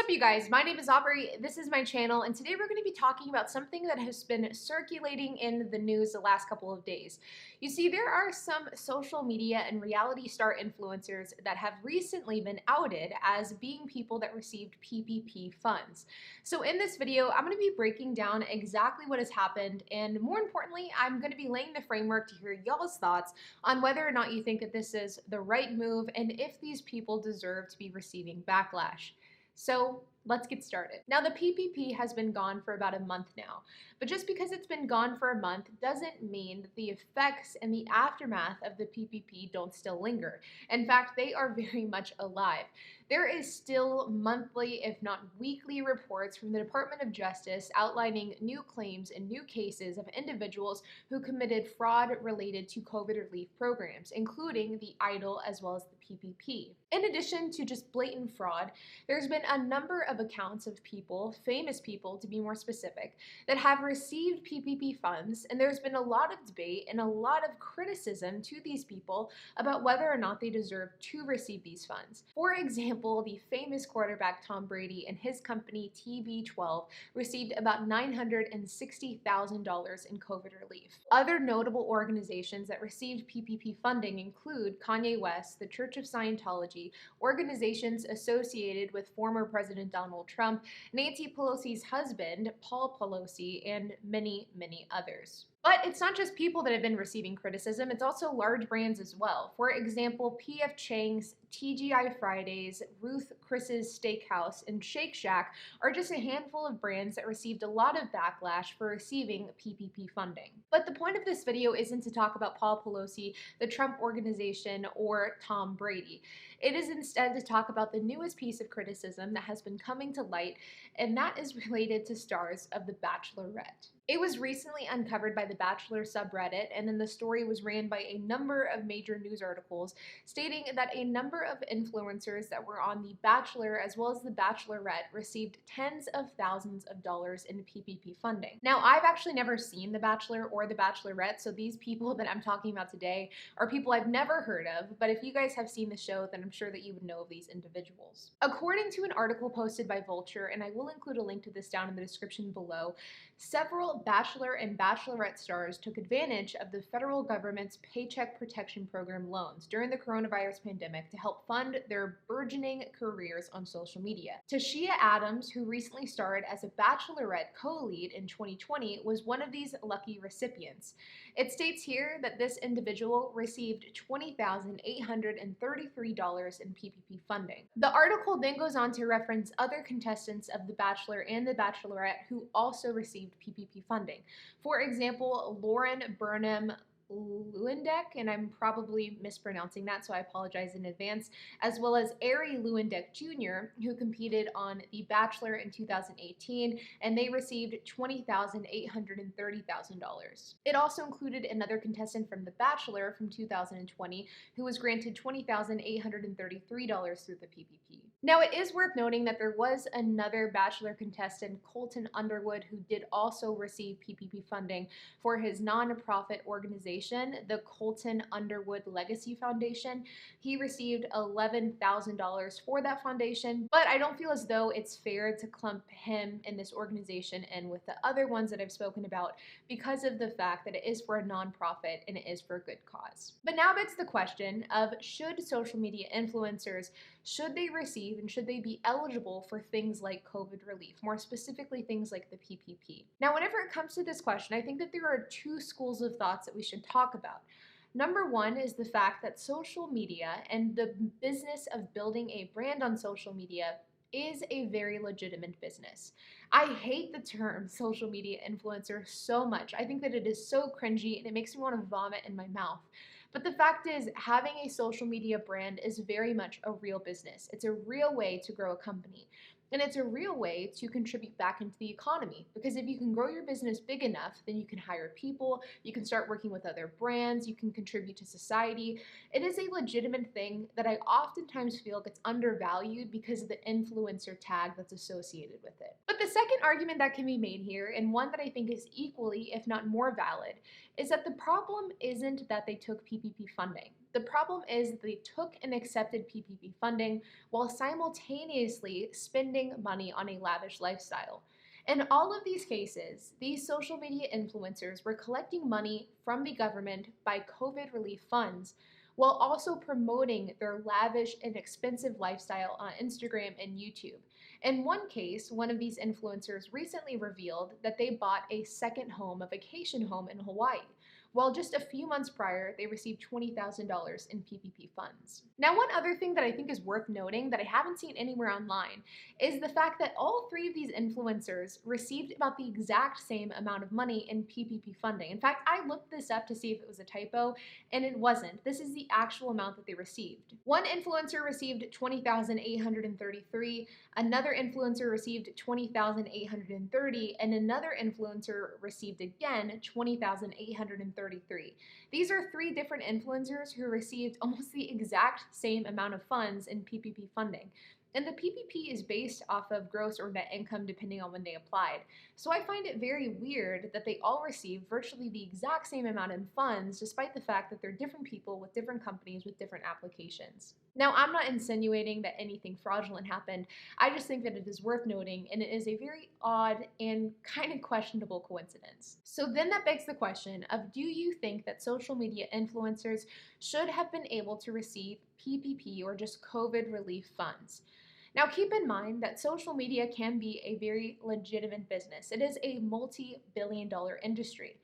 up, you guys? My name is Aubrey, this is my channel, and today we're going to be talking about something that has been circulating in the news the last couple of days. You see, there are some social media and reality star influencers that have recently been outed as being people that received PPP funds. So in this video, I'm going to be breaking down exactly what has happened, and more importantly, I'm going to be laying the framework to hear y'all's thoughts on whether or not you think that this is the right move and if these people deserve to be receiving backlash. So let's get started. Now, the PPP has been gone for about a month now, but just because it's been gone for a month doesn't mean that the effects and the aftermath of the PPP don't still linger. In fact, they are very much alive. There is still monthly, if not weekly, reports from the Department of Justice outlining new claims and new cases of individuals who committed fraud related to COVID relief programs, including the EIDL as well as the PPP. In addition to just blatant fraud, there's been a number of accounts of people, famous people to be more specific, that have received PPP funds, and there's been a lot of debate and a lot of criticism to these people about whether or not they deserve to receive these funds. For example, the famous quarterback Tom Brady and his company TB12 received about $960,000 in COVID relief. Other notable organizations that received PPP funding include Kanye West, the Church of Scientology, organizations associated with former President Donald Trump, Nancy Pelosi's husband, Paul Pelosi, and many, many others. But it's not just people that have been receiving criticism, it's also large brands as well. For example, P.F. Chang's, TGI Fridays, Ruth Chris's Steakhouse, and Shake Shack are just a handful of brands that received a lot of backlash for receiving PPP funding. But the point of this video isn't to talk about Paul Pelosi, the Trump Organization, or Tom Brady. It is instead to talk about the newest piece of criticism that has been coming to light, and that is related to stars of The Bachelorette. It was recently uncovered by the Bachelor subreddit, and then the story was ran by a number of major news articles stating that a number of influencers that were on The Bachelor as well as The Bachelorette received tens of thousands of dollars in PPP funding. Now, I've actually never seen The Bachelor or The Bachelorette, so these people that I'm talking about today are people I've never heard of, but if you guys have seen the show, then I'm sure that you would know of these individuals. According to an article posted by Vulture, and I will include a link to this down in the description below, several Bachelor and Bachelorette stars took advantage of the federal government's Paycheck Protection Program loans during the coronavirus pandemic to help fund their burgeoning careers on social media. Tashia Adams, who recently starred as a Bachelorette co-lead in 2020, was one of these lucky recipients. It states here that this individual received $20,833 in PPP funding. The article then goes on to reference other contestants of The Bachelor and The Bachelorette who also received PPP funding. For example, Lauren Burnham Lewandek, and I'm probably mispronouncing that, so I apologize in advance, as well as Ari Lewandek Jr., who competed on The Bachelor in 2018, and they received $20,830,000. It also included another contestant from The Bachelor from 2020, who was granted $20,833 through the PPP. Now, it is worth noting that there was another Bachelor contestant, Colton Underwood, who did also receive PPP funding for his nonprofit organization, the Colton Underwood Legacy Foundation. He received $11,000 for that foundation, but I don't feel as though it's fair to clump him and this organization in with the other ones that I've spoken about because of the fact that it is for a nonprofit and it is for a good cause. But now begs the question of, should social media influencers, should they receive and should they be eligible for things like COVID relief, more specifically things like the PPP? Now, whenever it comes to this question, I think that there are two schools of thoughts that we should talk about. Number one is the fact that social media and the business of building a brand on social media is a very legitimate business. I hate the term social media influencer so much. I think that it is so cringy and it makes me want to vomit in my mouth. But the fact is, having a social media brand is very much a real business. It's a real way to grow a company. And it's a real way to contribute back into the economy, because if you can grow your business big enough, then you can hire people, you can start working with other brands, you can contribute to society. It is a legitimate thing that I oftentimes feel gets undervalued because of the influencer tag that's associated with it. But the second argument that can be made here, and one that I think is equally, if not more valid, is that the problem isn't that they took PPP funding. The problem is that they took and accepted PPP funding while simultaneously spending money on a lavish lifestyle. In all of these cases, these social media influencers were collecting money from the government by COVID relief funds while also promoting their lavish and expensive lifestyle on Instagram and YouTube. In one case, one of these influencers recently revealed that they bought a second home, a vacation home in Hawaii, while just a few months prior, they received $20,000 in PPP funds. Now, one other thing that I think is worth noting that I haven't seen anywhere online is the fact that all three of these influencers received about the exact same amount of money in PPP funding. In fact, I looked this up to see if it was a typo, and it wasn't. This is the actual amount that they received. One influencer received $20,833, another influencer received $20,830, and another influencer received again $20,833. These are three different influencers who received almost the exact same amount of funds in PPP funding. And the PPP is based off of gross or net income depending on when they applied. So I find it very weird that they all received virtually the exact same amount in funds despite the fact that they're different people with different companies with different applications. Now, I'm not insinuating that anything fraudulent happened. I just think that it is worth noting, and it is a very odd and kind of questionable coincidence. So then that begs the question of, do you think that social media influencers should have been able to receive PPP or just COVID relief funds? Now, keep in mind that social media can be a very legitimate business. It is a multi-billion-dollar industry.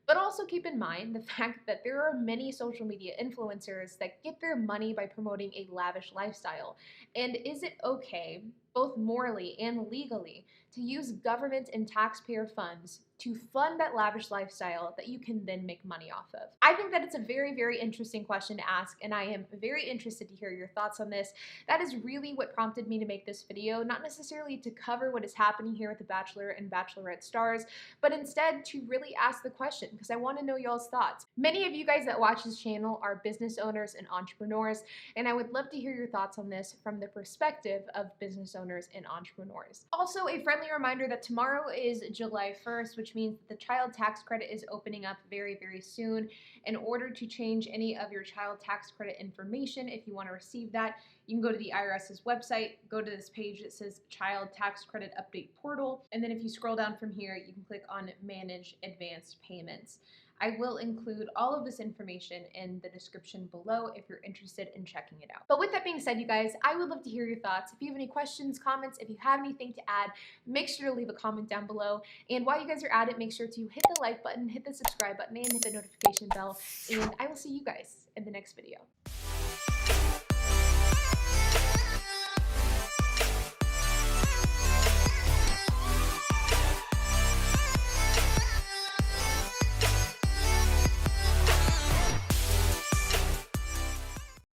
But also keep in mind the fact that there are many social media influencers that get their money by promoting a lavish lifestyle. And is it okay, both morally and legally, to use government and taxpayer funds to fund that lavish lifestyle that you can then make money off of? I think that it's a very, very interesting question to ask, and I am very interested to hear your thoughts on this. That is really what prompted me to make this video, not necessarily to cover what is happening here with the Bachelor and Bachelorette stars, but instead to really ask the question because I want to know y'all's thoughts. Many of you guys that watch this channel are business owners and entrepreneurs, and I would love to hear your thoughts on this from the perspective of business owners and entrepreneurs. Also, a friendly reminder that tomorrow is July 1st, which means that the child tax credit is opening up very, very soon. In order to change any of your child tax credit information, if you want to receive that, you can go to the IRS's website, go to this page that says Child Tax Credit Update Portal, and then if you scroll down from here, you can click on Manage Advanced Payments. I will include all of this information in the description below if you're interested in checking it out. But with that being said, you guys, I would love to hear your thoughts. If you have any questions, comments, if you have anything to add, make sure to leave a comment down below. And while you guys are at it, make sure to hit the like button, hit the subscribe button, and hit the notification bell. And I will see you guys in the next video.